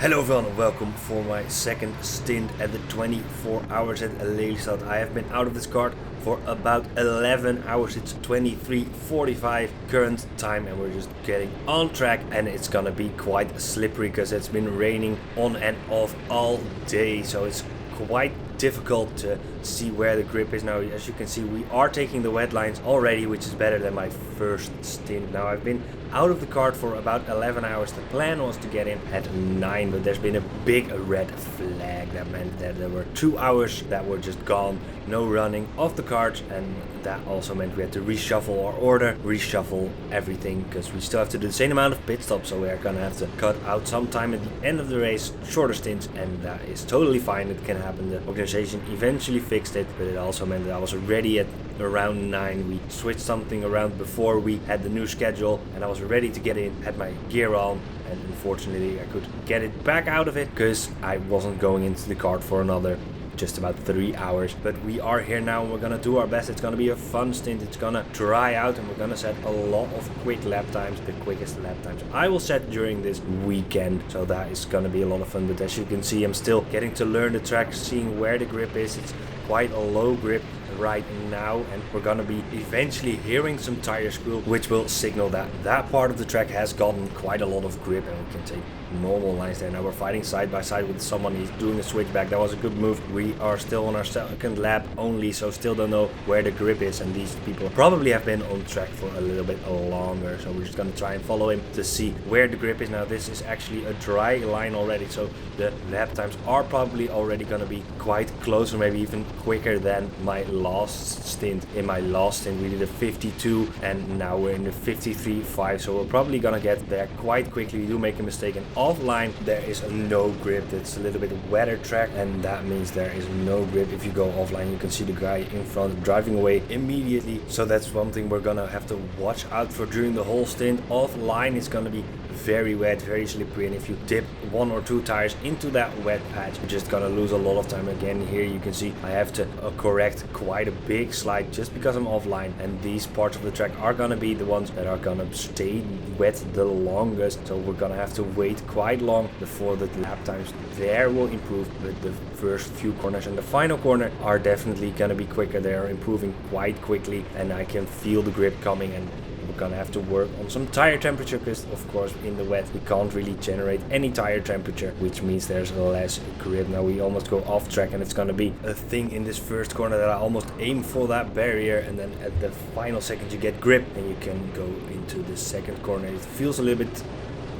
Hello everyone and welcome for my second stint at the 24 hours at Lelystad. I have been out of this kart for about 11 hours. It's 23:45 current time and we're just getting on track, and it's gonna be quite slippery because it's been raining on and off all day, so it's quite difficult to see where the grip is. Now, as you can see, we are taking the wet lines already, which is better than my first stint. Now, I've been out of the kart for about 11 hours. The plan was to get in at 9, but there's been a big red flag. That meant that there were 2 hours that were just gone, no running of the kart, and that also meant we had to reshuffle our order, reshuffle everything, because we still have to do the same amount of pit stops, so we're gonna have to cut out some time at the end of the race, shorter stints, and that is totally fine. It can happen. The organization eventually fixed it, but it also meant that I was ready at around 9. We switched something around before we had the new schedule, and I was ready to get in, had my gear on, and unfortunately I could get it back out of it because I wasn't going into the kart for another just about 3 hours. But we are here now and we're gonna do our best. It's gonna be a fun stint. It's gonna dry out and we're gonna set a lot of quick lap times, the quickest lap times I will set during this weekend, so that is gonna be a lot of fun. But as you can see, I'm still getting to learn the track, seeing where the grip is. It's quite a low grip right now, and we're gonna be eventually hearing some tire squeal, which will signal that that part of the track has gotten quite a lot of grip and we can take normal lines there. Now we're fighting side by side with someone. He's doing a switchback. That was a good move. We are still on our second lap only, so still don't know where the grip is, and these people probably have been on track for a little bit longer, so we're just gonna try and follow him to see where the grip is. Now this is actually a dry line already, so the lap times are probably already gonna be quite close, or maybe even quicker than my last stint. In my last stint we did a 52 and now we're in the 53.5, so we're probably gonna get there quite quickly. We do make a mistake, and offline there is no grip. It's a little bit wetter track, and that means there is no grip. If you go offline, you can see the guy in front driving away immediately, so that's one thing we're gonna have to watch out for during the whole stint. Offline is gonna be very wet, very slippery, and if you dip 1 or 2 tires into that wet patch, you're just gonna lose a lot of time. Again, here you can see I have to correct quite a big slide just because I'm offline, and these parts of the track are gonna be the ones that are gonna stay wet the longest, so we're gonna have to wait quite long before the lap times there will improve. But the first few corners and the final corner are definitely gonna be quicker. They are improving quite quickly, and I can feel the grip coming, and we're gonna have to work on some tire temperature because of course in the wet we can't really generate any tire temperature, which means there's less grip. Now we almost go off track, and it's gonna be a thing in this first corner that I almost aim for that barrier, and then at the final second you get grip and you can go into the second corner. It feels a little bit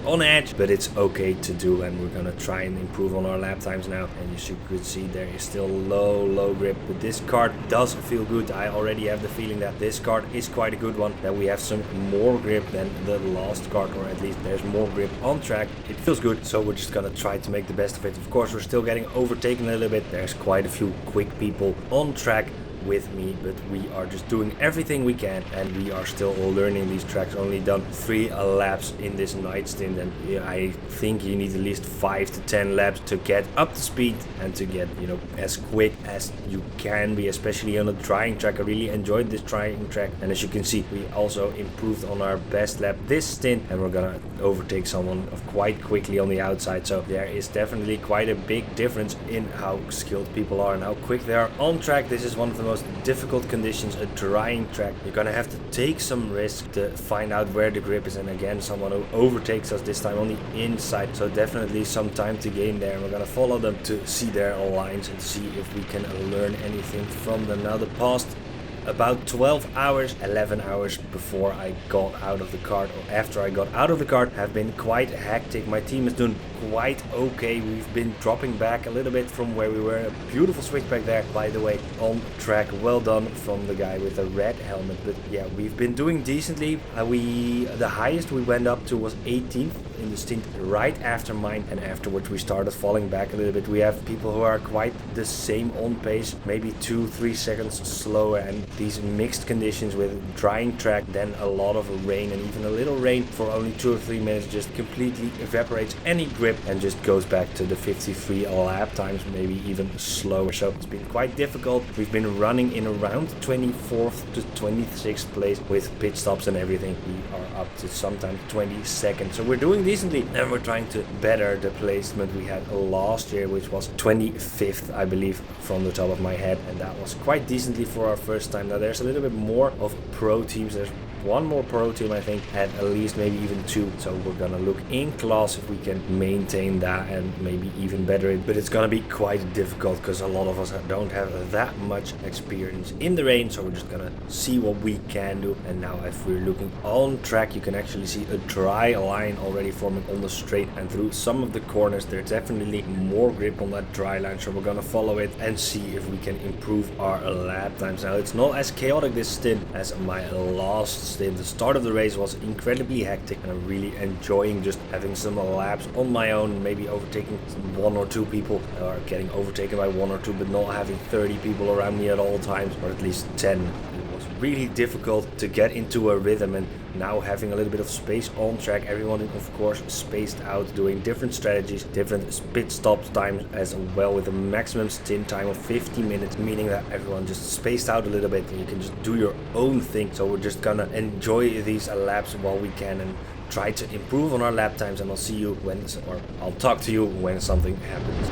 on edge, but it's okay to do, and we're gonna try and improve on our lap times now. And as you could see, there is still low grip, but this kart does feel good. I already have the feeling that this kart is quite a good one, that we have some more grip than the last kart, or at least there's more grip on track. It feels good, so we're just gonna try to make the best of it. Of course, we're still getting overtaken a little bit. There's quite a few quick people on track with me, but we are just doing everything we can, and we are still learning these tracks. Only done 3 laps in this night stint, and I think you need at least 5 to 10 laps to get up to speed and to get, you know, as quick as you can be, especially on a drying track. I really enjoyed this drying track, and as you can see, we also improved on our best lap this stint, and we're gonna overtake someone quite quickly on the outside. So there is definitely quite a big difference in how skilled people are and how quick they are on track. This is one of the most difficult conditions, a drying track. You're gonna have to take some risk to find out where the grip is, and again, someone who overtakes us this time on the inside, so definitely some time to gain there, and we're gonna follow them to see their lines and see if we can learn anything from them. Now the past about 12 hours, 11 hours before I got out of the kart, or after I got out of the kart, have been quite hectic. My team is doing quite okay. We've been dropping back a little bit from where we were. A beautiful switchback there, by the way, on track. Well done from the guy with the red helmet. But yeah, we've been doing decently. The highest we went up to was 18th in the stint right after mine, and afterwards we started falling back a little bit. We have people who are quite the same on pace, maybe 2-3 seconds slower, and these mixed conditions with drying track, then a lot of rain, and even a little rain for only 2 or 3 minutes just completely evaporates any grip and just goes back to the 53 lap times, maybe even slower. So it's been quite difficult. We've been running in around 24th to 26th place with pit stops and everything. We are up to sometimes 22nd, so we're doing decently, and we're trying to better the placement we had last year, which was 25th, I believe, from the top of my head, and that was quite decently for our first time. Now there's a little bit more of pro teams. There's one more pro team, I think, at least maybe even 2, so we're gonna look in class if we can maintain that and maybe even better it, but it's gonna be quite difficult because a lot of us don't have that much experience in the rain, so we're just gonna see what we can do. And now if we're looking on track, you can actually see a dry line already forming on the straight, and through some of the corners there's definitely more grip on that dry line, so we're gonna follow it and see if we can improve our lap times. Now it's not as chaotic this stint as my last stint. The start of the race was incredibly hectic, and I'm really enjoying just having some laps on my own, maybe overtaking 1 or 2 people, or getting overtaken by 1 or 2, but not having 30 people around me at all times, or at least 10. It was really difficult to get into a rhythm, and now having a little bit of space on track, everyone of course spaced out, doing different strategies, different pit stop times as well, with a maximum stint time of 50 minutes, meaning that everyone just spaced out a little bit and you can just do your own thing. So we're just gonna enjoy these laps while we can and try to improve on our lap times, and I'll see you when, or I'll talk to you when something happens.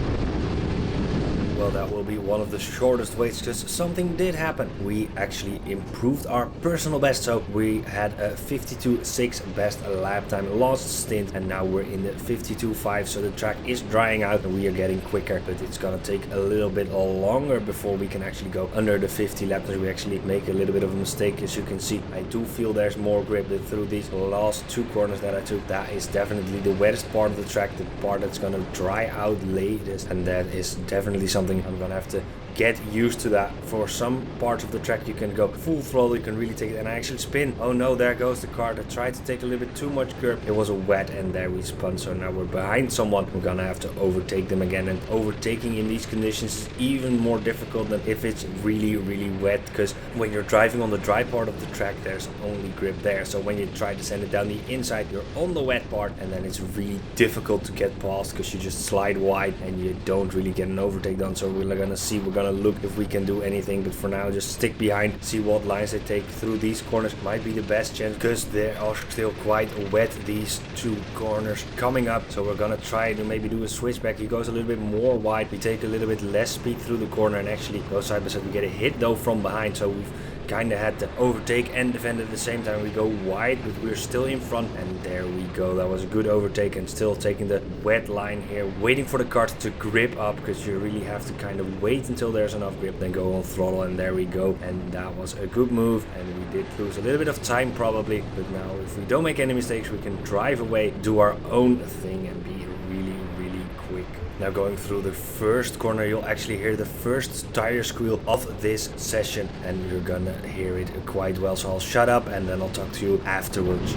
Well, that will be one of the shortest waits because something did happen. We actually improved our personal best, so we had a 52.6 best lap time last stint, and now we're in the 52.5, so the track is drying out and we are getting quicker, but it's gonna take a little bit longer before we can actually go under the 50 laps. We actually make a little bit of a mistake, as you can see. I do feel there's more grip, but through these last 2 corners that I took, that is definitely the wettest part of the track, the part that's gonna dry out latest, and that is definitely something I'm gonna have to get used to. That for some parts of the track you can go full throttle, you can really take it, and I actually spin. Oh no, there goes the car. I tried to take a little bit too much grip. It was a wet, and there we spun, so now we're behind someone. We're gonna have to overtake them again, and overtaking in these conditions is even more difficult than if it's really wet, because when you're driving on the dry part of the track there's only grip there, so when you try to send it down the inside you're on the wet part, and then it's really difficult to get past because you just slide wide and you don't really get an overtake done. So we're gonna see, we're gonna look if we can do anything, but for now just stick behind, see what lines they take through these corners. Might be the best chance because they are still quite wet, these 2 corners coming up. So we're gonna try to maybe do a switchback. He goes a little bit more wide, we take a little bit less speed through the corner and actually go side by side. We get a hit though from behind, so we've kind of had to overtake and defend at the same time. We go wide, but we're still in front, and there we go. That was a good overtake, and still taking the wet line here, waiting for the kart to grip up, because you really have to kind of wait until there's enough grip, then go on throttle, and there we go. And that was a good move, and we did lose a little bit of time probably, but now if we don't make any mistakes we can drive away, do our own thing, and be really quick. Now going through the first corner, you'll actually hear the first tire squeal of this session, and you're gonna hear it quite well, so I'll shut up and then I'll talk to you afterwards.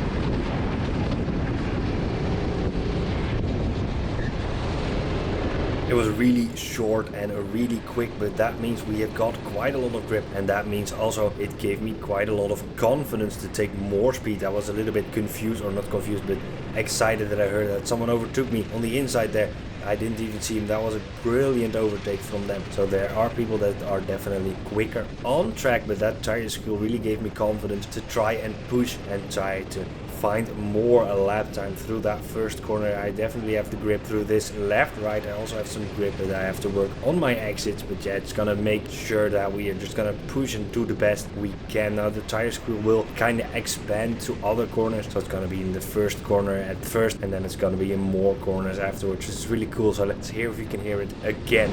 It was really short and really quick, but that means we have got quite a lot of grip, and that means also it gave me quite a lot of confidence to take more speed. I was a little bit confused, or not confused, but excited that I heard that someone overtook me on the inside there. I didn't even see him. That was a brilliant overtake from them. So there are people that are definitely quicker on track, but that tire squeal really gave me confidence to try and push and try to find more lap time through that first corner. I definitely have the grip through this left, right. I also have some grip that I have to work on my exits, but yeah, it's gonna make sure that we are just gonna push and do the best we can. Now the tire squeal will kind of expand to other corners, so it's gonna be in the first corner at first, and then it's gonna be in more corners afterwards, which is really cool. So let's hear if we can hear it again.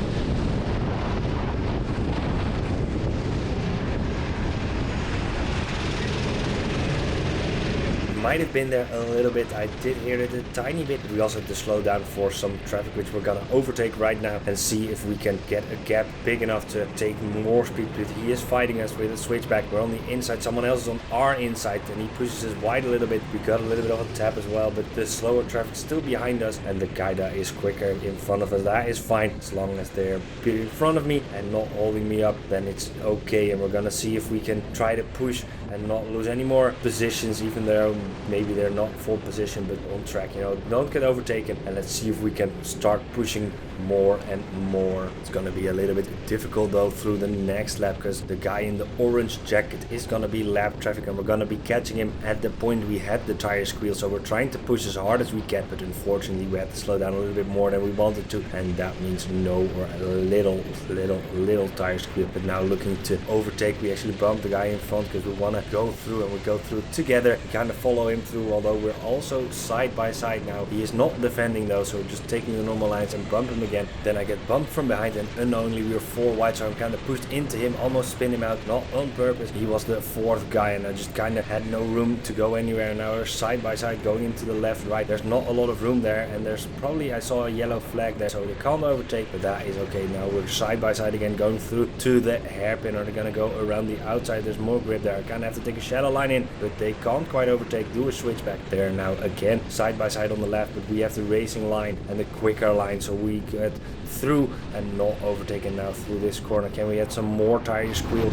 might have been there a little bit. I did hear it a tiny bit. We also had to slow down for some traffic, which we're gonna overtake right now and see if we can get a gap big enough to take more speed. But he is fighting us with a switchback. We're on the inside, someone else is on our inside, and he pushes us wide a little bit. We got a little bit of a tap as well, but the slower traffic is still behind us, and the guy that is quicker in front of us, that is fine. As long as they're in front of me and not holding me up, then it's okay. And we're gonna see if we can try to push and not lose any more positions, even though maybe they're not full position but on track. You know, don't get overtaken, and let's see if we can start pushing more and more. It's gonna be a little bit difficult though through the next lap, because the guy in the orange jacket is gonna be lap traffic, and we're gonna be catching him at the point we had the tire squeal. So we're trying to push as hard as we can, but unfortunately we had to slow down a little bit more than we wanted to, and that means no or a little tire squeal. But now looking to overtake, we actually bumped the guy in front because we want to go through, and we go through together. We kind of follow him through, although we're also side by side now. He is not defending though, so we're just taking the normal lines and bump him again. Then I get bumped from behind, and unknowingly we were 4 wide, so I'm kind of pushed into him, almost spin him out, not on purpose. He was the 4th guy, and I just kind of had no room to go anywhere. Now we're side by side going into the left, right. There's not a lot of room there, and there's probably, I saw a yellow flag there, so they can't overtake, but that is okay. Now we're side by side again, going through to the hairpin, or they're gonna go around the outside. There's more grip there. I kind of have to take a shadow line in, but they can't quite overtake. Do a switchback there now again, side by side on the left, but we have the racing line and the quicker line, so we get through and not overtaken now through this corner. Can we add some more tire squeal?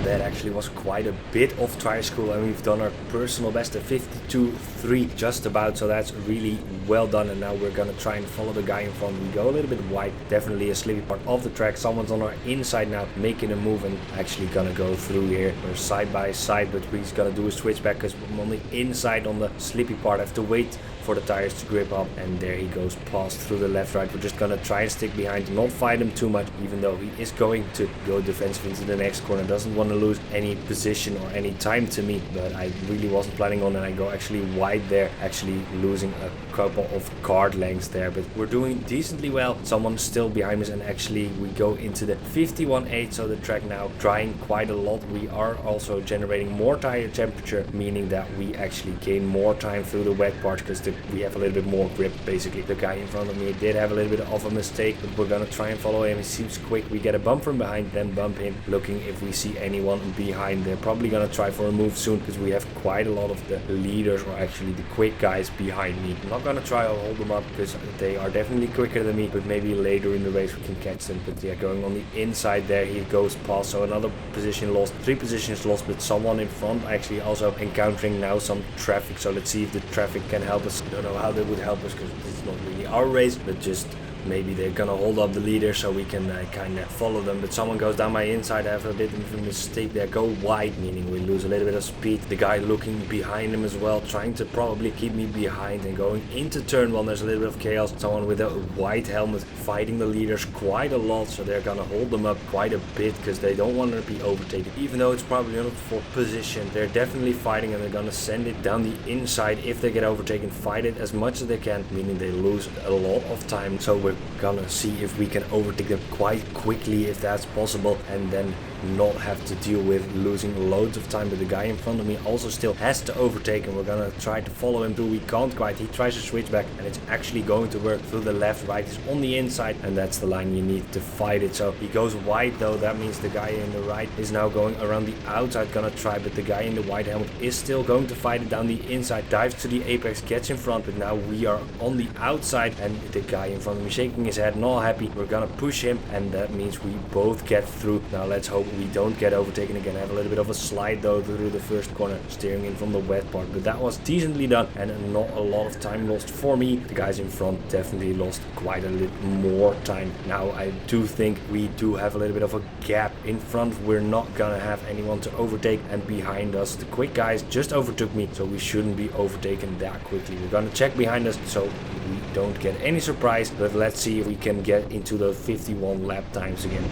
That actually was quite a bit of tire squeal, and we've done our personal best at 52.3 just about, so that's really well done. And now we're gonna try and follow the guy in front. We go a little bit wide, definitely a slippy part of the track. Someone's on our inside now making a move, and actually gonna go through here. We're side by side, but he's gonna do a switchback because I'm on the inside on the slippy part. I have to wait for the tires to grip up, and there he goes past through the left, right. We're just gonna try and stick behind, not fight him too much, even though he is going to go defensive into the next corner. Doesn't want to lose any position or any time to me, but I really wasn't planning on, and I go actually wide there, actually losing a couple of card lengths there, but we're doing decently well. Someone's still behind us, and actually we go into the 51.8, so the track now drying quite a lot. We are also generating more tire temperature, meaning that we actually gain more time through the wet part, because we have a little bit more grip. Basically, the guy in front of me did have a little bit of a mistake, but we're gonna try and follow him. He seems quick. We get a bump from behind, then bump him, looking if we see anyone behind. They're probably gonna try for a move soon, because we have quite a lot of the leaders, or actually the quick guys behind me. I'm not gonna try to hold them up because they are definitely quicker than me, but maybe later in the race we can catch them. But yeah, going on the inside there, he goes past, so another position lost, 3 positions lost, but someone in front actually also encountering now some traffic. So let's see if the traffic can help us. I don't know how they would help us, because it's not really our race, but just maybe they're gonna hold up the leader so we can kind of follow them. But someone goes down my inside. I have a bit of a mistake there. Go wide, meaning we lose a little bit of speed. The guy looking behind him as well, trying to probably keep me behind, and going into turn 1. There's a little bit of chaos. Someone with a white helmet fighting the leaders quite a lot, so they're gonna hold them up quite a bit because they don't want to be overtaken, even though it's probably not for position. They're definitely fighting, and they're gonna send it down the inside. If they get overtaken, fight it as much as they can, meaning they lose a lot of time. So we're gonna see if we can overtake them quite quickly, if that's possible, and then not have to deal with losing loads of time. But the guy in front of me also still has to overtake, and we're gonna try to follow him through. We can't quite. He tries to switch back, and it's actually going to work through the left, right. He's on the inside, and that's the line you need to fight it. So he goes wide though. That means the guy in the right is now going around the outside, gonna try, but the guy in the white helmet is still going to fight it down the inside. Dives to the apex, gets in front, but now we are on the outside, and the guy in front of me shaking his head, not happy. We're gonna push him, and that means we both get through. Now let's hope we don't get overtaken again. Have a little bit of a slide though through the first corner, steering in from the wet part, but that was decently done, and not a lot of time lost for me. The guys in front definitely lost quite a little more time. Now I do think we do have a little bit of a gap in front. We're not gonna have anyone to overtake, and behind us the quick guys just overtook me, so we shouldn't be overtaken that quickly. We're gonna check behind us so we don't get any surprise, but let's see if we can get into the 51 lap times again.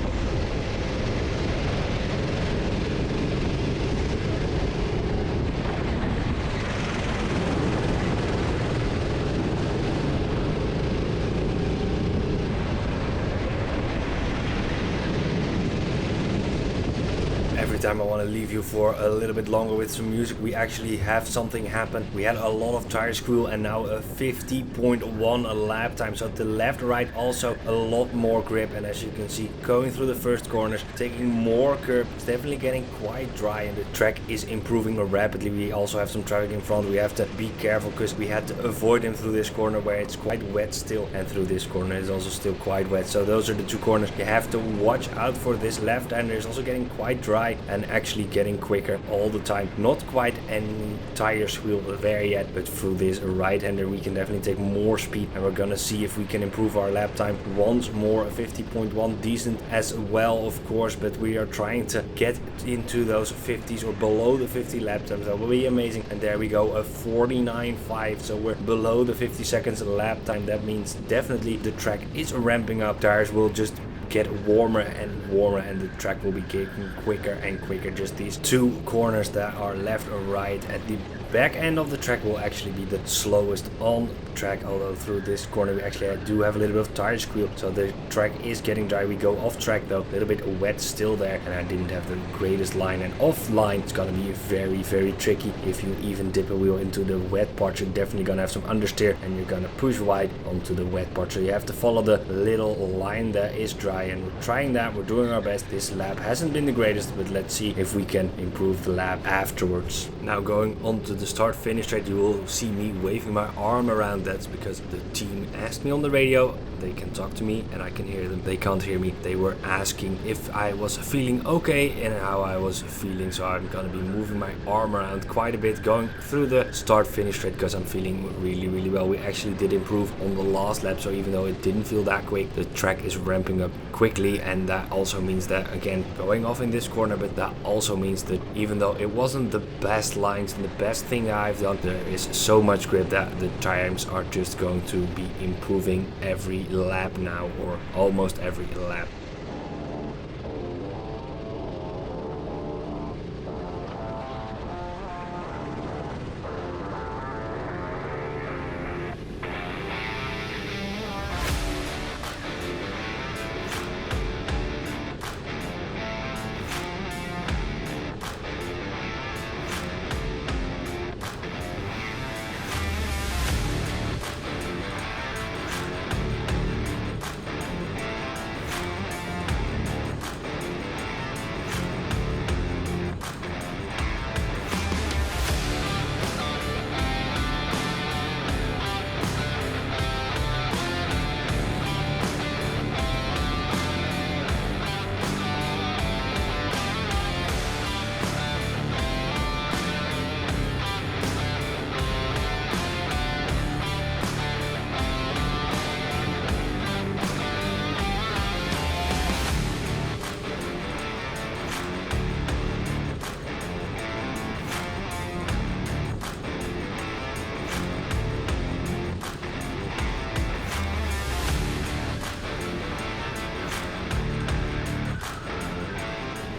time I want to leave you for a little bit longer with some music, we actually have something happen. We had a lot of tire squeal and now a 50.1 lap time. So the left, right, also a lot more grip. And as you can see, going through the first corners, taking more curb, it's definitely getting quite dry and the track is improving rapidly. We also have some traffic in front. We have to be careful because we had to avoid him through this corner where it's quite wet still, and through this corner it's also still quite wet. So those are the two corners you have to watch out for. This left-hander is also getting quite dry and actually getting quicker all the time. Not quite any tire squeal there yet, but through this right-hander we can definitely take more speed, and we're gonna see if we can improve our lap time once more. A 50.1 decent as well, of course, but we are trying to get into those 50s or below the 50 lap times. That will be amazing. And there we go, a 49.5. So we're below the 50 seconds lap time. That means definitely the track is ramping up. Tires will just get warmer and warmer and the track will be getting quicker and quicker. Just these two corners that are left or right at the back end of the track will actually be the slowest on track, although through this corner we actually do have a little bit of tire squeal, so the track is getting dry. We go off track though, a little bit wet still there, and I didn't have the greatest line, and offline it's gonna be very tricky. If you even dip a wheel into the wet part, you're definitely gonna have some understeer and you're gonna push wide onto the wet part, so you have to follow the little line that is dry, and we're trying that. We're doing our best. This lap hasn't been the greatest, but let's see if we can improve the lap afterwards. Now going on to the start finish straight, you will see me waving my arm around. That's because the team asked me on the radio. They can talk to me and I can hear them. They can't hear me. They were asking if I was feeling okay and how I was feeling, so I'm gonna be moving my arm around quite a bit going through the start finish straight because I'm feeling really well. We actually did improve on the last lap, so even though it didn't feel that quick, the track is ramping up quickly, and that also means that, again, going off in this corner, but that also means that even though it wasn't the best lines and the best thing I've done, there is so much grip that the times are just going to be improving every lap now, or almost every lap.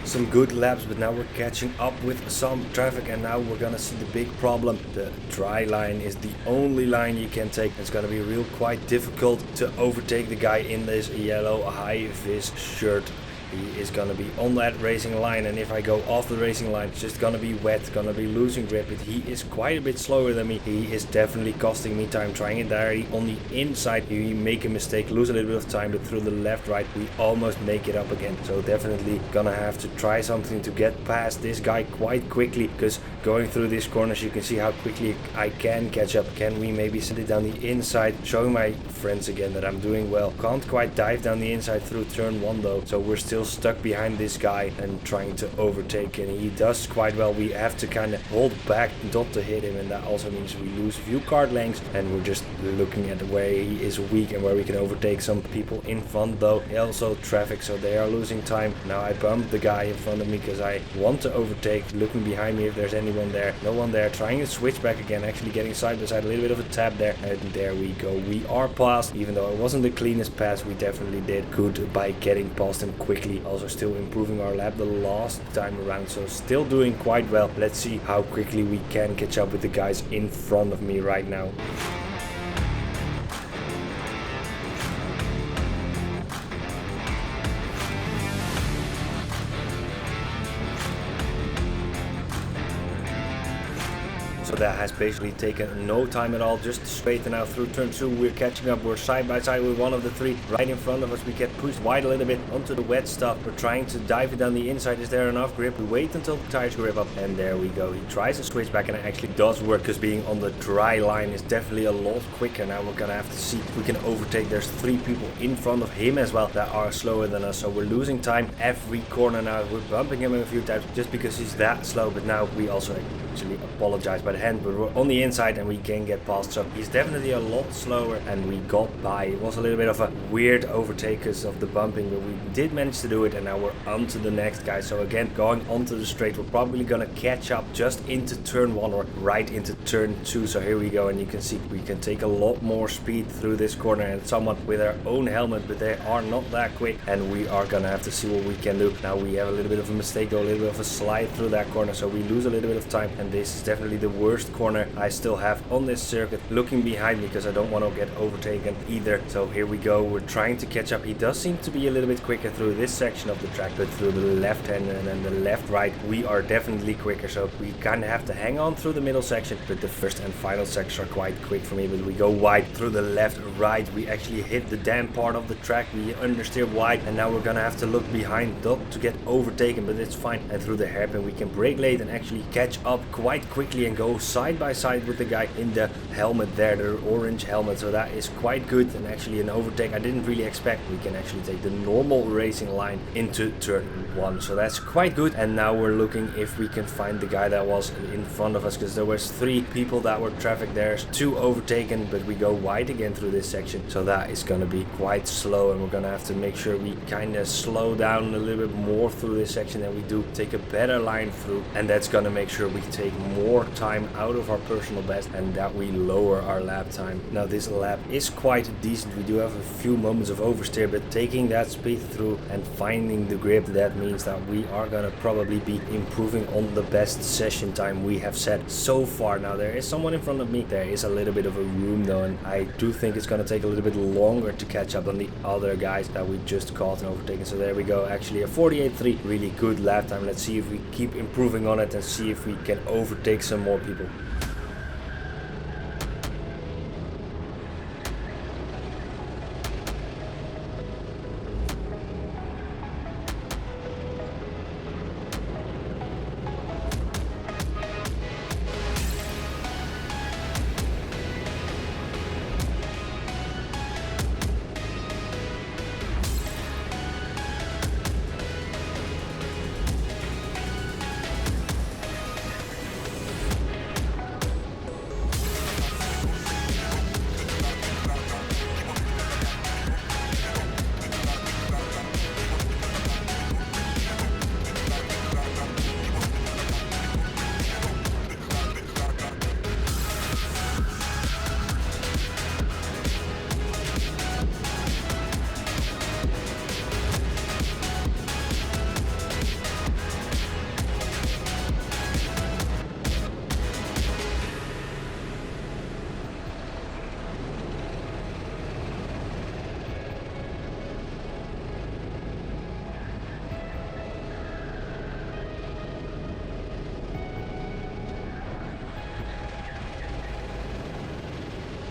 Some good laps, but now we're catching up with some traffic, and now we're gonna see the big problem. The dry line is the only line you can take. It's gonna be real quite difficult to overtake the guy in this yellow high-vis shirt. He is gonna be on that racing line, and if I go off the racing line, it's just gonna be wet, gonna be losing grip. But he is quite a bit slower than me. He is definitely costing me time. Trying it directly on the inside, you make a mistake, lose a little bit of time, but through the left, right, we almost make it up again. So definitely gonna have to try something to get past this guy quite quickly, because going through these corners, you can see how quickly I can catch up. Can we maybe send it down the inside, showing my friends again that I'm doing well. Can't quite dive down the inside through turn one though, so we're still stuck behind this guy and trying to overtake, and he does quite well. We have to kind of hold back not to hit him, and that also means we lose a few card lengths, and we're just looking at where he is weak and where we can overtake some people in front though. Also traffic, so they are losing time. Now I bumped the guy in front of me because I want to overtake, looking behind me if there's anyone there. No one there. Trying to switch back again, actually getting side by side, a little bit of a tap there, and there we go. We are past. Even though it wasn't the cleanest pass, we definitely did good by getting past him quickly. Also still improving our lap the last time around, so still doing quite well. Let's see how quickly we can catch up with the guys in front of me right now. So that has basically taken no time at all, just straighten out through turn 2. We're catching up, we're side by side with one of the 3 right in front of us. We get pushed wide a little bit onto the wet stuff. We're trying to dive it down the inside. Is there enough grip? We wait until the tires grip up, and there we go. He tries to switch back, and it actually does work, because being on the dry line is definitely a lot quicker. Now we're gonna have to see if we can overtake. There's 3 people in front of him as well that are slower than us, so we're losing time every corner now. We're bumping him a few times just because he's that slow, but now we also actually apologize by the hand, but we're on the inside and we can get past, so he's definitely a lot slower, and we got by. It was a little bit of a weird overtake because of the bumping, but we did manage to do it, and now we're on to the next guy. So again, going onto the straight, we're probably gonna catch up just into turn 1 or right into turn 2. So here we go, and you can see we can take a lot more speed through this corner, and someone with their own helmet, but they are not that quick, and we are gonna have to see what we can do. Now we have a little bit of a mistake though, a little bit of a slide through that corner, so we lose a little bit of time, and this is definitely the worst corner I still have on this circuit. Looking behind me because I don't want to get overtaken either. So here we go, we're trying to catch up. He does seem to be a little bit quicker through this section of the track, but through the left hand and then the left right we are definitely quicker, so we kind of have to hang on through the middle section, but the first and final sections are quite quick for me. But we go wide through the left right, we actually hit the damn part of the track, we understeer wide, and now we're gonna have to look behind not to get overtaken, but it's fine. And through the hairpin we can brake late and actually catch up quite quickly and go side by side with the guy in the helmet there, the orange helmet, so that is quite good. And actually an overtake I didn't really expect. We can actually take the normal racing line into turn 1, so that's quite good. And now we're looking if we can find the guy that was in front of us, because there was 3 people that were trafficked. There's 2 overtaken, but we go wide again through this section, so that is gonna be quite slow, and we're gonna have to make sure we kind of slow down a little bit more through this section than we do, take a better line through, and that's gonna make sure we take more time out of our personal best and that we lower our lap time. Now this lap is quite decent, we do have a few moments of oversteer, but taking that speed through and finding the grip, that means that we are gonna probably be improving on the best session time we have set so far. Now there is someone in front of me, there is a little bit of a room though, and I do think it's gonna take a little bit longer to catch up on the other guys that we just caught and overtaken. So there we go, actually a 48.3, really good lap time. Let's see if we keep improving on it and see if we can overtake some more people.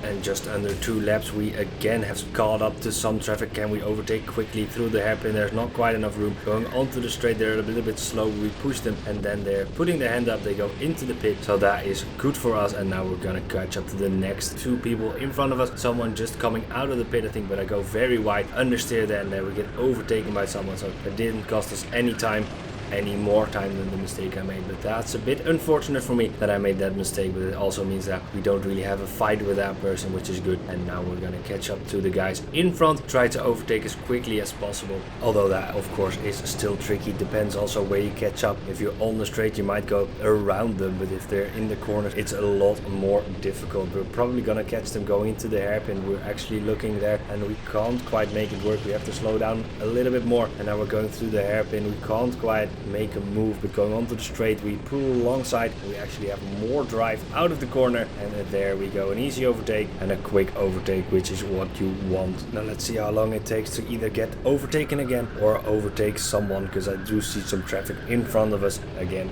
And just under 2 laps we again have caught up to some traffic. Can we overtake quickly through the hairpin? There's not quite enough room. Going onto the straight, they're a little bit slow. We push them and then they're putting their hand up, they go into the pit, so that is good for us. And now we're gonna catch up to the next 2 people in front of us. Someone just coming out of the pit I think, but I go very wide, understeer there, and then we get overtaken by someone, so it didn't cost us any time, any more time than the mistake I made. But that's a bit unfortunate for me that I made that mistake, but it also means that we don't really have a fight with that person, which is good. And now we're gonna catch up to the guys in front, try to overtake as quickly as possible, although that of course is still tricky. Depends also where you catch up. If you're on the straight you might go around them, but if they're in the corners it's a lot more difficult. We're probably gonna catch them going into the hairpin. We're actually looking there and we can't quite make it work. We have to slow down a little bit more, and now we're going through the hairpin. We can't quite make a move, but going onto the straight we pull alongside. We actually have more drive out of the corner, and there we go, an easy overtake and a quick overtake, which is what you want. Now let's see how long it takes to either get overtaken again or overtake someone, because I do see some traffic in front of us again.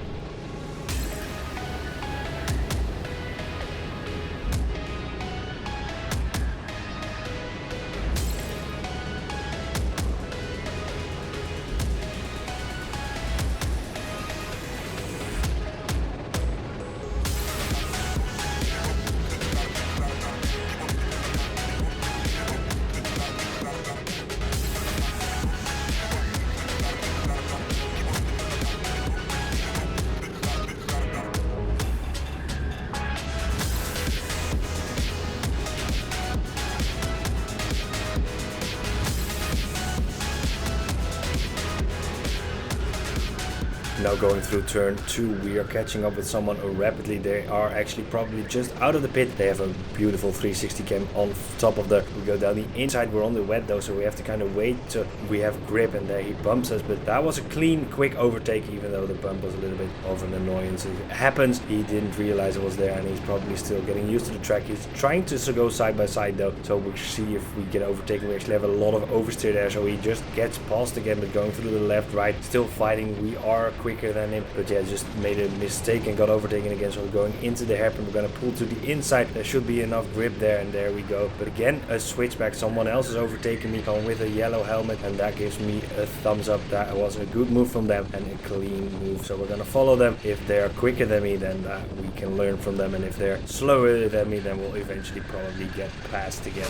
Now going through turn 2, we are catching up with someone rapidly. They are actually probably just out of the pit. They have a beautiful 360 cam on top of the, we go down the inside. We're on the wet though, so we have to kind of wait till we have grip, and there he bumps us. But that was a clean, quick overtake, even though the bump was a little bit of an annoyance. It happens. He didn't realize it was there, and he's probably still getting used to the track. He's trying to go side by side though, so we'll see if we get overtaken. We actually have a lot of oversteer there, so he just gets past again, but going through the left, right, still fighting. We are quicker than him, but yeah, just made a mistake and got overtaken again. So we're going into the hairpin. We're going to pull to the inside. There should be enough grip there, and there we go. But again, a switchback. Someone else is overtaking me, going with a yellow helmet, and that gives me a thumbs up. That was a good move from them and a clean move. So we're going to follow them. If they're quicker than me, then we can learn from them, and if they're slower than me, then we'll eventually probably get past again.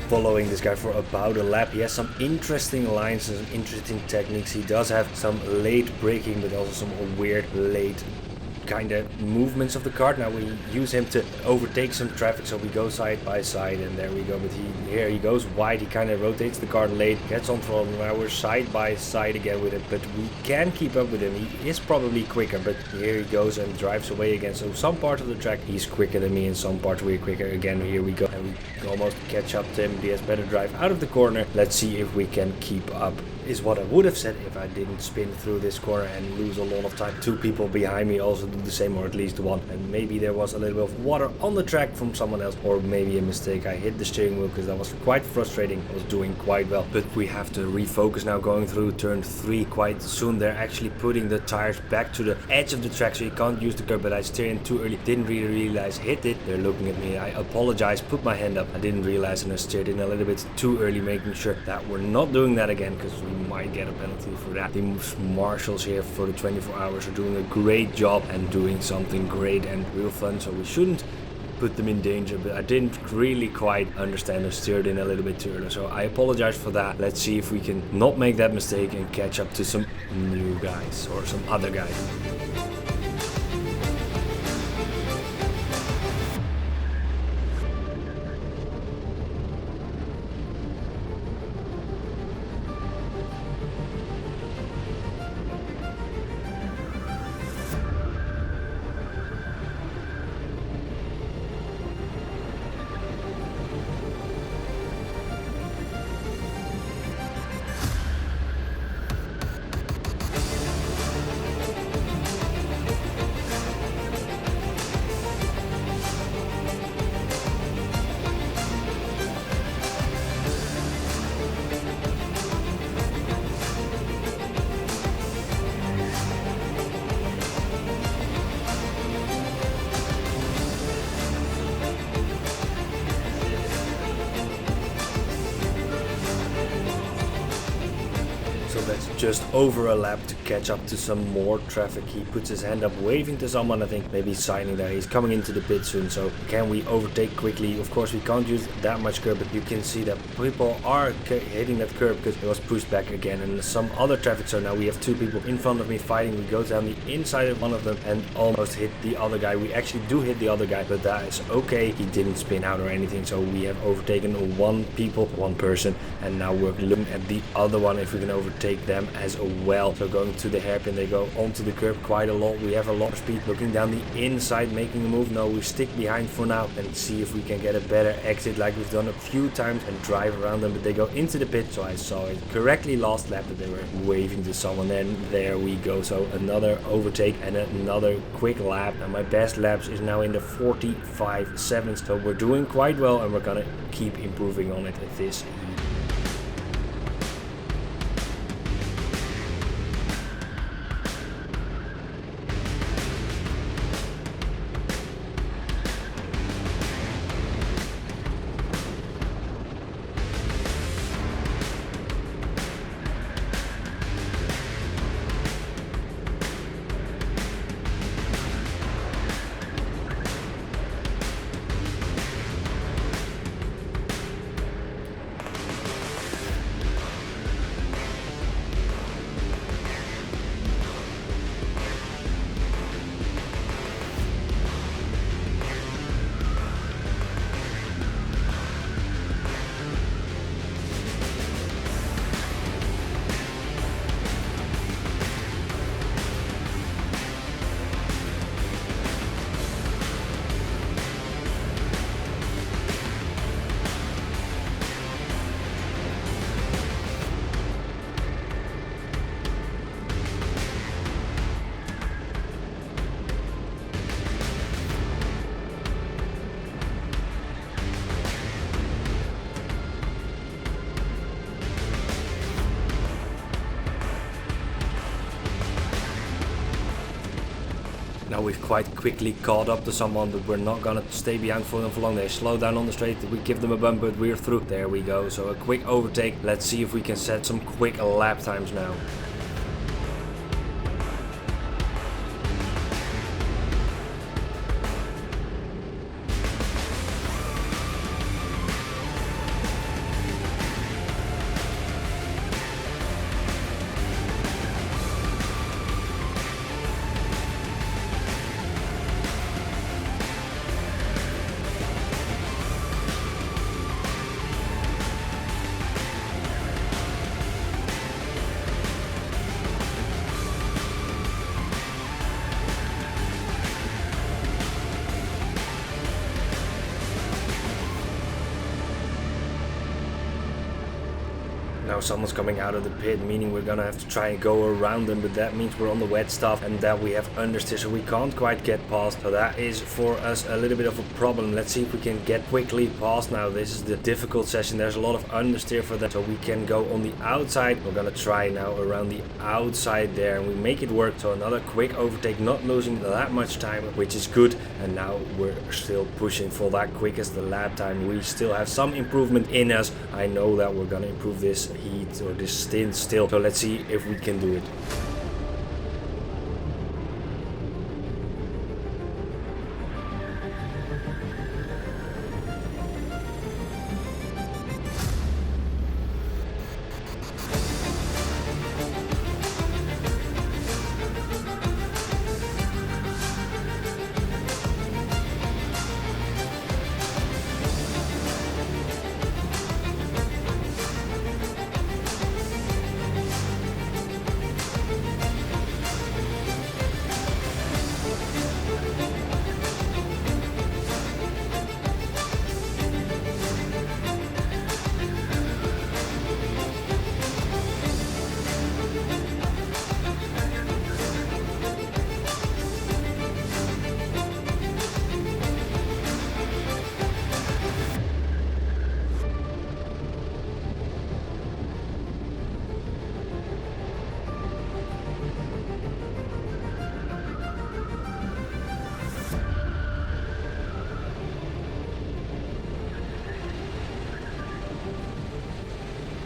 Following this guy for about a lap. He has some interesting lines and some interesting techniques. He does have some late braking, but also some weird late kind of movements of the kart. Now we use him to overtake some traffic, so we go side by side, and there we go. But here he goes wide. He kind of rotates the kart late, gets on throttle. Now we're side by side again with him, but we can keep up with him. He is probably quicker, but here he goes and drives away again. So some part of the track he's quicker than me, and some parts we're quicker. Again, here we go, and we almost catch up to him. He has better drive out of the corner. Let's see if we can keep up, is what I would have said if I didn't spin through this corner and lose a lot of time. Two people behind me also do the same, or at least one, and maybe there was a little bit of water on the track from someone else, or maybe a mistake. I hit the steering wheel because that was quite frustrating. I was doing quite well, but we have to refocus now. Going through turn 3 quite soon. They're actually putting the tires back to the edge of the track, so you can't use the curb, but I steered in too early, didn't really realize, hit it. They're looking at me. I apologize, put my hand up. I didn't realize, and I steered in a little bit too early, making sure that we're not doing that again, because we might get a penalty for that. The marshals here for the 24 hours are doing a great job and doing something great and real fun, so we shouldn't put them in danger, but I didn't really quite understand. I steered in a little bit too early, so I apologize for that. Let's see if we can not make that mistake and catch up to some new guys or some other guys. That's just over a lap to catch up to some more traffic. He puts his hand up, waving to someone, I think maybe signing there. He's coming into the pit soon, so can we overtake quickly? Of course we can't use that much curb, but you can see that people are hitting that curb because it was pushed back again, and some other traffic. So now we have two people in front of me fighting. We go down the inside of one of them and almost hit the other guy. We actually do hit the other guy, but that is okay. He didn't spin out or anything, so we have overtaken one person, and now we're looking at the other one if we can overtake them as well. So going to the hairpin, they go onto the curb quite a lot. We have a lot of speed. Looking down the inside, making a move. No, we stick behind for now and see if we can get a better exit like we've done a few times and drive around them, but they go into the pit. So I saw it correctly last lap that they were waving to someone, and there we go. So another overtake and another quick lap, and my best laps is now in the 45.7. So we're doing quite well, and we're gonna keep improving on it at this. Now we've quite quickly caught up to someone, but we're not gonna stay behind for them for long. They slow down on the straight, we give them a bump, but we're through. There we go, so a quick overtake. Let's see if we can set some quick lap times now. Now someone's coming out of the pit, meaning we're gonna have to try and go around them, but that means we're on the wet stuff and that we have understeer, so we can't quite get past. So that is for us a little bit of a problem. Let's see if we can get quickly past now. This is the difficult session. There's a lot of understeer for that, so we can go on the outside. We're gonna try now around the outside there and we make it work. So another quick overtake, not losing that much time, which is good. And now we're still pushing for that quickest lap time. We still have some improvement in us. I know that we're gonna improve this heat or this stint still, so let's see if we can do it.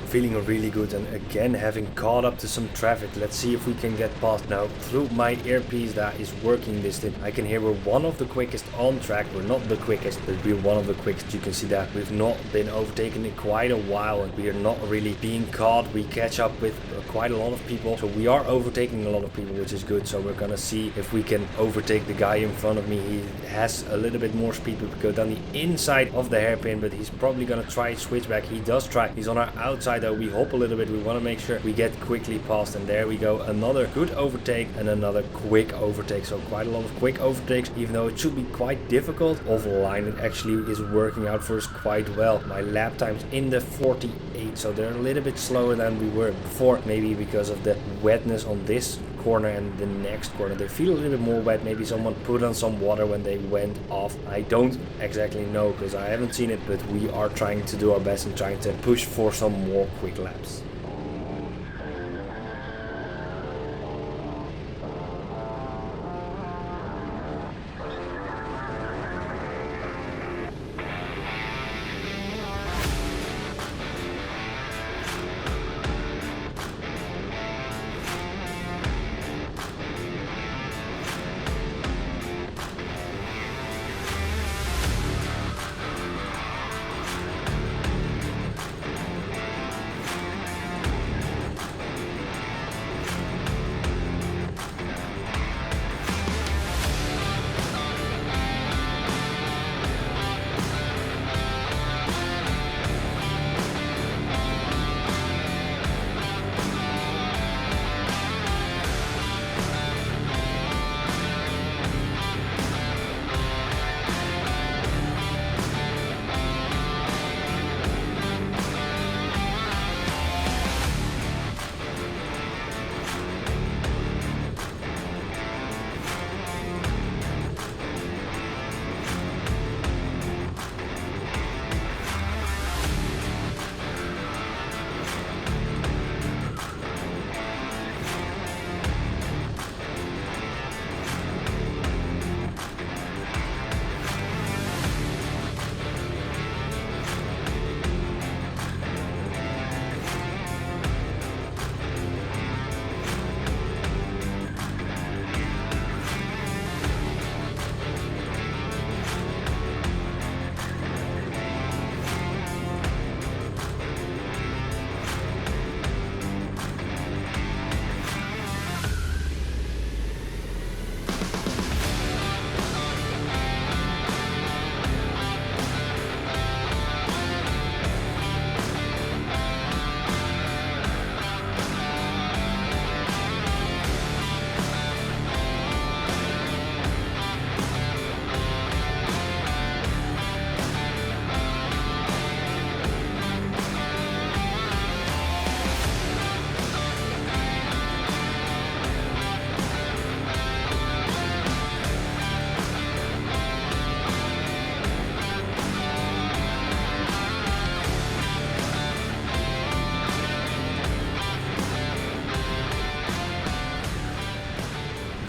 Feeling really good, and again having caught up to some traffic. Let's see if we can get past now through my earpiece that is working this thing. I can hear we're one of the quickest on track. We're not the quickest, but we're one of the quickest. You can see that we've not been overtaken in quite a while and we are not really being caught. We catch up with quite a lot of people, so we are overtaking a lot of people, which is good. So we're gonna see if we can overtake the guy in front of me. He has a little bit more speed. We go down the inside of the hairpin, but he's probably gonna try switch back. He does try. He's on our outside though. We hop a little bit. We want to make sure we get quickly past, and there we go. Another good overtake and another quick overtake. So quite a lot of quick overtakes, even though it should be quite difficult. Offline it actually is working out for us quite well. My lap times in the 48, so they're a little bit slower than we were before, maybe because of the wetness on this corner and the next corner. They feel a little bit more wet. Maybe someone put on some water when they went off. I don't exactly know because I haven't seen it, but we are trying to do our best and trying to push for some more quick laps.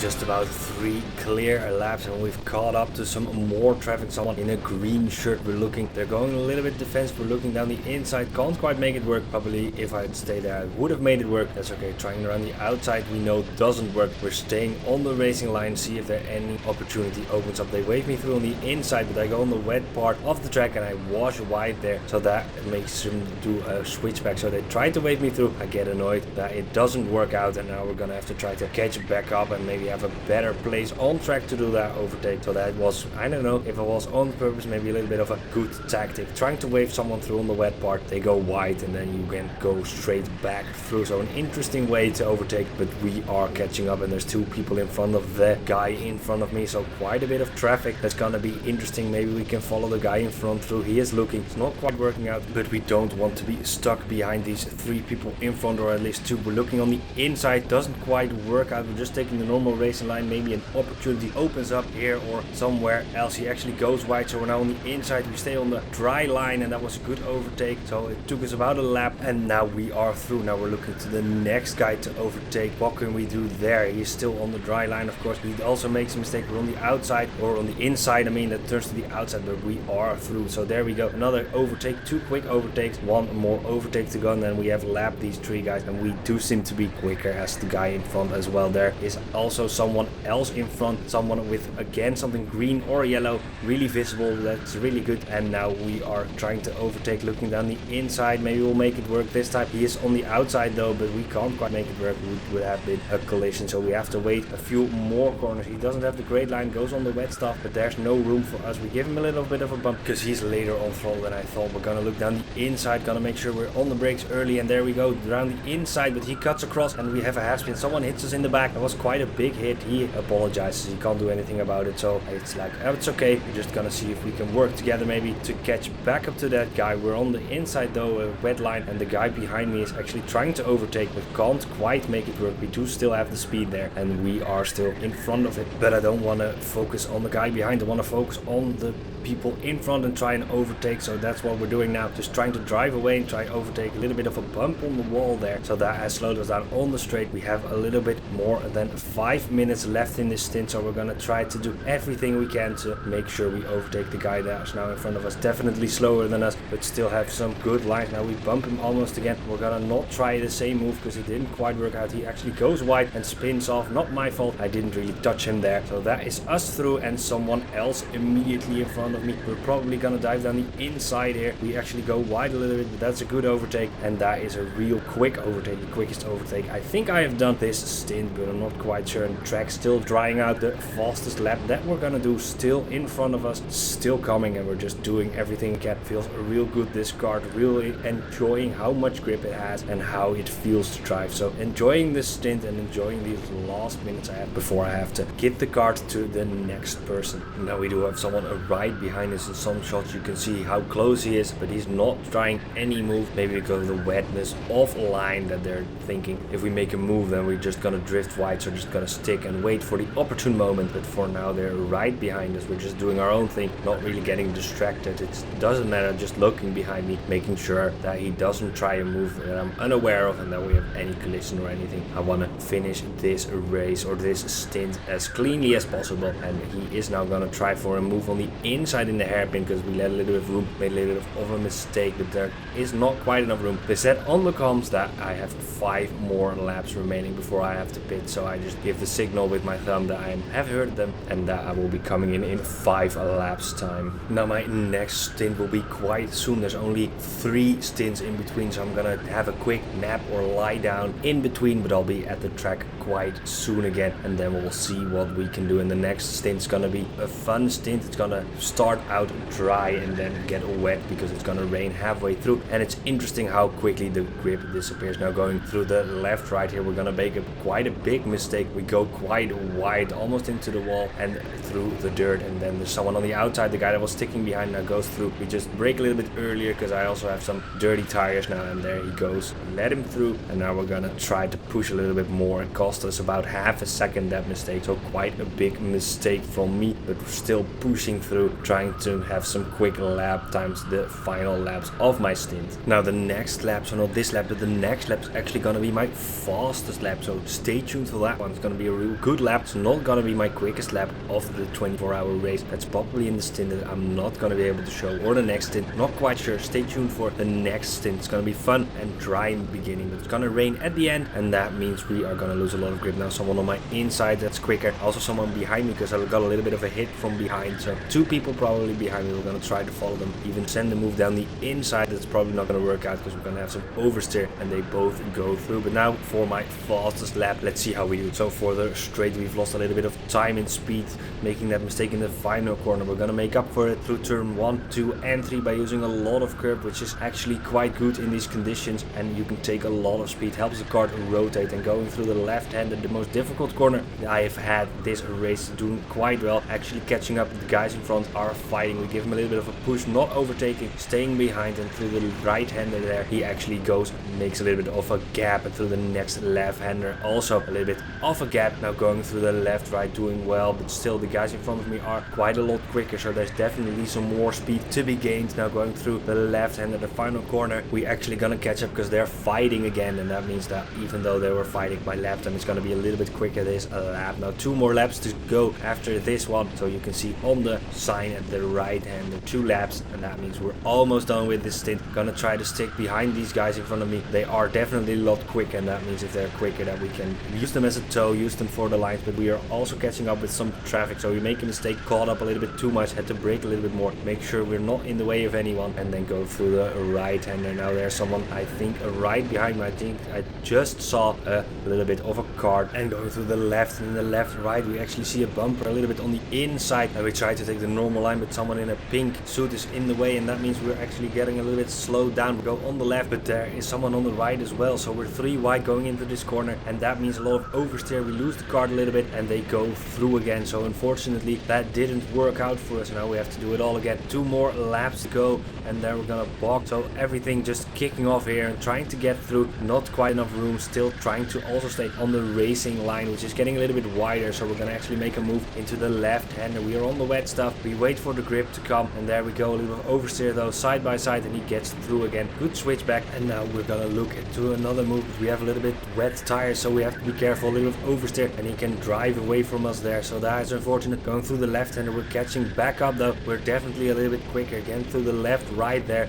just about 3 clear laps and we've caught up to some more traffic. Someone in a green shirt, they're going a little bit defensive, we're looking down the inside, can't quite make it work. Probably if I'd stayed there I would have made it work. That's okay. Trying around the outside we know doesn't work. We're staying on the racing line, see if there any opportunity opens up. They wave me through on the inside, but I go on the wet part of the track and I wash wide there, so that makes them do a switchback. So they try to wave me through, I get annoyed that it doesn't work out, and now we're gonna have to try to catch back up and maybe have a better place on track to do that overtake. So that was, I don't know if it was on purpose, maybe a little bit of a good tactic. Trying to wave someone through on the wet part, they go wide and then you can go straight back through. So an interesting way to overtake, but we are catching up and there's 2 people in front of the guy in front of me, so quite a bit of traffic. That's gonna be interesting. Maybe we can follow the guy in front through. He is looking, it's not quite working out, but we don't want to be stuck behind these 3 people in front, or at least 2. We're looking on the inside, doesn't quite work out. We're just taking the normal racing line, maybe an opportunity opens up here or somewhere else. He actually goes wide, so we're now on the inside. We stay on the dry line and that was a good overtake, so it took us about a lap and now we are through. Now we're looking to the next guy to overtake. What can we do there? He's still on the dry line, of course. He also makes a mistake. We're on the outside, or on the inside, I mean, that turns to the outside, but we are through. So there we go, another overtake, 2 quick overtakes, 1 more overtake to go, and then we have lapped these 3 guys, and we do seem to be quicker as the guy in front as well. There is also someone else in front, someone with again something green or yellow, really visible. That's really good. And now we are trying to overtake, looking down the inside. Maybe we'll make it work this time. He is on the outside though, but we can't quite make it work. It would have been a collision, so we have to wait a few more corners. He doesn't have the great line, goes on the wet stuff, but there's no room for us. We give him a little bit of a bump because he's later on throttle than I thought. We're gonna look down the inside, gonna make sure we're on the brakes early, and there we go, around the inside, but he cuts across and we have a half spin. Someone hits us in the back. That was quite a big hit. He apologizes, he can't do anything about it, so it's like, oh, it's okay. We're just gonna see if we can work together maybe to catch back up to that guy. We're on the inside though, a wet line, and the guy behind me is actually trying to overtake but can't quite make it work. We do still have the speed there and we are still in front of it, but I don't want to focus on the guy behind. I want to focus on the people in front and try and overtake, so that's what we're doing now, just trying to drive away and try overtake. A little bit of a bump on the wall there, so that has slowed us down on the straight. We have a little bit more than 5 minutes left in this stint, so we're gonna try to do everything we can to make sure we overtake the guy that's now in front of us. Definitely slower than us, but still have some good lines. Now we bump him almost again. We're gonna not try the same move because it didn't quite work out. He actually goes wide and spins off. Not my fault, I didn't really touch him there. So that is us through, and someone else immediately in front of me. We're probably gonna dive down the inside here. We actually go wide a little bit, but that's a good overtake, and that is a real quick overtake, the quickest overtake I think I have done this stint, but I'm not quite sure. And the track's still drying out. The fastest lap that we're gonna do still in front of us, still coming, and we're just doing everything we can. Feels real good, this kart, really enjoying how much grip it has and how it feels to drive. So enjoying this stint and enjoying these last minutes I have before I have to give the kart to the next person. Now we do have someone right behind us. In some shots you can see how close he is, but he's not trying any move. Maybe because of the wetness of line that they're thinking if we make a move then we're just gonna drift wide, so just gonna stick and wait for the opportune moment. But for now they're right behind us. We're just doing our own thing, not really getting distracted. It doesn't matter, just looking behind me, making sure that he doesn't try a move that I'm unaware of and that we have any collision or anything. I want to finish this race or this stint as cleanly as possible, and he is now gonna try for a move on the inside in the hairpin because we let a little bit of room, made a little bit of a mistake, but there is not quite enough room. They said on the comms that I have 5 more laps remaining before I have to pit, so I just give the signal with my thumb that I have heard them and that I will be coming in 5 laps time. Now my next stint will be quite soon. There's only 3 stints in between, so I'm gonna have a quick nap or lie down in between, but I'll be at the track quite soon again, and then we'll see what we can do in the next stint. It's gonna be a fun stint. It's gonna start out dry and then get wet because it's gonna rain halfway through, and it's interesting how quickly the grip disappears. Now going through the left right here, we're gonna make quite a big mistake. We go quite wide, almost into the wall and through the dirt, and then there's someone on the outside. The guy that was sticking behind now goes through. We just brake a little bit earlier because I also have some dirty tires now, and there he goes. Let him through, and now we're gonna try to push a little bit more. It cost us about half a second, that mistake, so quite a big mistake from me, but we're still pushing through, trying to have some quick lap times, the final laps of my stint. Now the next lap, so not this lap, but the next lap is actually gonna be my fastest lap, so stay tuned for that one. It's gonna be a real good lap. It's not gonna be my quickest lap of the 24-hour race. That's probably in the stint that I'm not gonna be able to show, or the next stint. Not quite sure. Stay tuned for the next stint. It's gonna be fun and dry in the beginning, but it's gonna rain at the end, and that means we are gonna lose a lot of grip. Now someone on my inside that's quicker. Also someone behind me, because I got a little bit of a hit from behind. So 2 people probably behind me. We're gonna try to follow them. Even send the move down the inside. That's probably not gonna work out, because we're gonna have some oversteer, and they both go through. But now for my fastest lap, let's see how we do. So for the straight, we've lost a little bit of time and speed, making that mistake in the final corner. We're gonna make up for it through turn 1, 2 and 3 by using a lot of curb, which is actually quite good in these conditions, and you can take a lot of speed. Helps the kart rotate, and going through the left-handed, the most difficult corner I have had this race, doing quite well. Actually catching up, the guys in front are fighting. We give him a little bit of a push, not overtaking, staying behind, and through the right-hander there, he actually goes, makes a little bit of a gap, and through the next left-hander also a little bit of a gap. Now going through the left-right, doing well, but still the guys in front of me are quite a lot quicker, so there's definitely some more speed to be gained. Now going through the left-hander, the final corner, we actually gonna catch up, because they're fighting again, and that means that even though they were fighting, my lap time is gonna be a little bit quicker this lap. Now 2 more laps to go after this one, so you can see on the sign at the right hand, 2 laps, and that means we're almost done with this stint. Gonna try to stick behind these guys in front of me. They are definitely a lot quicker, and that means if they're quicker, that we can use them as a tow, use them for the lines. But we are also catching up with some traffic, so we make a mistake, caught up a little bit too much, had to brake a little bit more, make sure we're not in the way of anyone, and then go through the right hander. Now there's someone, I think, right behind me. I think I just saw a little bit of a kart, and going through the left, and in the left right we actually see a bumper a little bit on the inside, and we try to take the normal line, but someone in a pink suit is in the way, and that means we're actually getting a little bit slowed down. We go on the left, but there is someone on the right as well, so we're 3 wide going into this corner, and that means a lot of oversteer. We lose the kart a little bit, and they go through again. So unfortunately that didn't work out for us. Now we have to do it all again. 2 more laps to go, and then we're gonna box. So everything just kicking off here and trying to get through. Not quite enough room, still trying to also stay on the racing line, which is getting a little bit wider. So we're gonna actually make a move into the left hander. We are on the wet stuff. We wait for the grip to come, and there we go. A little oversteer though, side by side, and he gets through again. Good switch back, and now we're gonna look into another move. We have a little bit wet tires, so we have to be careful. A little oversteer, and he can drive away from us there, so that is unfortunate. Going through the left hander, we're catching back up though. We're definitely a little bit quicker. Again through the left right there,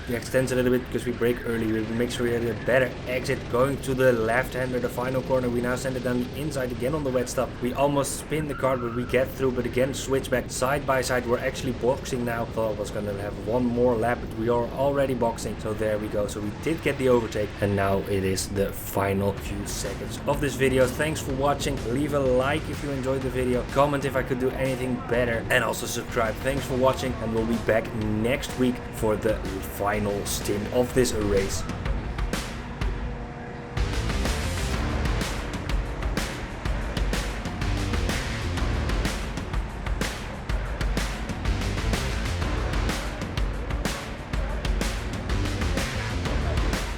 he extends a little bit because we brake early. We make sure we have a better exit. Going to the left hander, the final corner, we now send it down the inside again on the wet stuff. We almost spin the kart, but we get through. But again, switch back side by side. We're actually boxing now. Thought I was gonna have 1 more lap, but we are already boxing, so there we go. So we did get the overtake, and now it is the final few seconds of this video. Thanks for watching. Leave a like if you enjoyed the video, comment if I could do anything better, and also subscribe. Thanks for watching, and we'll be back next week for the final stint of this race.